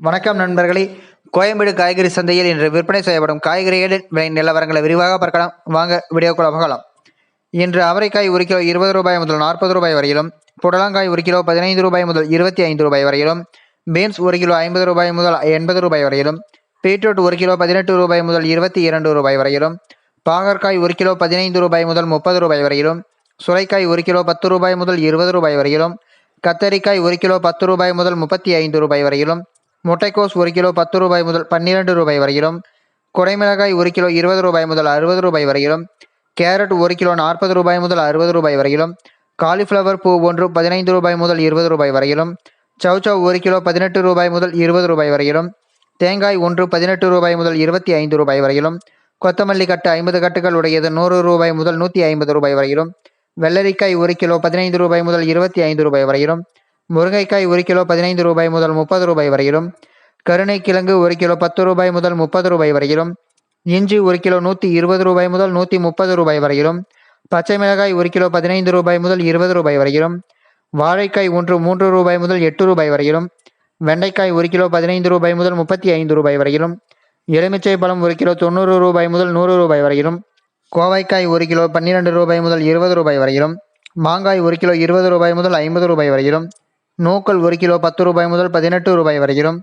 வணக்கம் நண்பர்களே. கோயம்பேடு காய்கறி சந்தையில் இன்று விற்பனை செய்யப்படும் காய்கறிகளின் விலை நிலவரங்களை விரிவாக பார்க்கலாம். வாங்க வீடியோக்குள்ள போகலாம். இன்று அவரைக்காய் ஒரு கிலோ 20 ரூபாய் முதல் 40 ரூபாய் வரையிலும், புடலங்காய் ஒரு கிலோ 15 ரூபாய் முதல் 25 ரூபாய் வரையிலும், பீன்ஸ் ஒரு கிலோ 50 ரூபாய் முதல் 80 ரூபாய் வரையிலும், பீட்ரூட் ஒரு கிலோ 18 ரூபாய் முதல் 22 ரூபாய் வரையிலும், பாகற்காய் ஒரு கிலோ 15 ரூபாய் முதல் 30 ரூபாய் வரையிலும், சுரைக்காய் ஒரு கிலோ 10 ரூபாய் முதல் 20 ரூபாய் வரையிலும், கத்தரிக்காய் ஒரு கிலோ 10 ரூபாய் முதல் 35 ரூபாய் வரையிலும், முட்டைக்கோஸ் ஒரு கிலோ 10 ரூபாய் முதல் 12 ரூபாய் வரையிலும், குடைமிளகாய் ஒரு கிலோ 20 ரூபாய் முதல் 60 ரூபாய் வரையிலும், கேரட் ஒரு கிலோ 40 ரூபாய் முதல் 60 ரூபாய் வரையிலும், காலிஃப்ளவர் பூ ஒன்று 15 ரூபாய் முதல் 20 ரூபாய் வரையிலும், சௌச்சவ் ஒரு கிலோ 18 ரூபாய் முதல் 20 ரூபாய் வரையிலும், தேங்காய் ஒன்று 18 ரூபாய் முதல் 25 ரூபாய் வரையிலும், கொத்தமல்லி கட்டு 50 கட்டுகள் உடையது 100 ரூபாய் முதல் 150 ரூபாய் வரையிலும், வெள்ளரிக்காய் ஒரு கிலோ 15 ரூபாய் முதல் 25 ரூபாய் வரையிலும், முருங்கைக்காய் ஒரு கிலோ 15 ரூபாய் முதல் 30 ரூபாய் வரையிலும், கருணைக்கிழங்கு ஒரு கிலோ 10 ரூபாய் முதல் 30 ரூபாய் வரையிலும், இஞ்சி ஒரு கிலோ 120 ரூபாய் முதல் 130 ரூபாய் வரையிலும், பச்சை மிளகாய் ஒரு கிலோ 15 ரூபாய் முதல் 20 ரூபாய் வரையிலும், வாழைக்காய் ஒன்று 3 ரூபாய் முதல் 8 ரூபாய் வரையிலும், வெண்டைக்காய் ஒரு கிலோ 15 ரூபாய் முதல் 35 ரூபாய் வரையிலும், எலுமிச்சை பழம் ஒரு கிலோ 90 ரூபாய் முதல் 100 ரூபாய் வரையிலும், கோவைக்காய் ஒரு கிலோ 12 ரூபாய் முதல் 20 ரூபாய் வரையிலும், மாங்காய் ஒரு கிலோ 20 ரூபாய் முதல் 50 ரூபாய் வரையிலும், நூக்கல் ஒரு கிலோ 10 ரூபாய் முதல் 18 ரூபாய் வரையிலும்,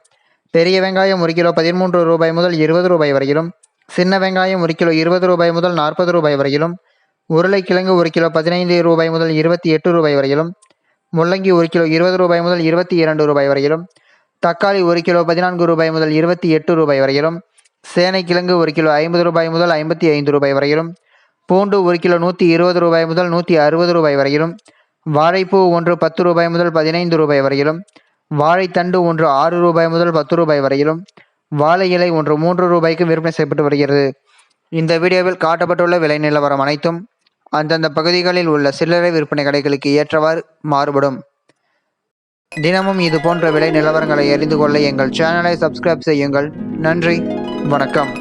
பெரிய வெங்காயம் ஒரு கிலோ 13 ரூபாய் முதல் 20 ரூபாய் வரையிலும், சின்ன வெங்காயம் ஒரு கிலோ 20 ரூபாய் முதல் 40 ரூபாய் வரையிலும், உருளைக்கிழங்கு ஒரு கிலோ 15 ரூபாய் முதல் 28 ரூபாய் வரையிலும், முள்ளங்கி ஒரு கிலோ 20 ரூபாய் முதல் 22 ரூபாய் வரையிலும், தக்காளி ஒரு கிலோ 14 ரூபாய் முதல் 28 ரூபாய் வரையிலும், சேனைக்கிழங்கு ஒரு கிலோ 50 ரூபாய் முதல் 55 ரூபாய் வரையிலும், பூண்டு ஒரு கிலோ 120 ரூபாய் முதல் 160 ரூபாய் வரையிலும், வாழைப்பூ ஒன்று 10 ரூபாய் முதல் 15 ரூபாய் வரையிலும், வாழைத்தண்டு ஒன்று 6 ரூபாய் முதல் 10 ரூபாய் வரையிலும், வாழை இலை ஒன்று 3 ரூபாய்க்கு விற்பனை செய்யப்பட்டு வருகிறது. இந்த வீடியோவில் காட்டப்பட்டுள்ள விலை நிலவரம் அனைத்தும் அந்தந்த பகுதிகளில் உள்ள சில்லறை விற்பனை கடைகளுக்கு ஏற்றவாறு மாறுபடும். தினமும் இது போன்ற விலை நிலவரங்களை அறிந்து கொள்ள எங்கள் சேனலை சப்ஸ்கிரைப் செய்யுங்கள். நன்றி, வணக்கம்.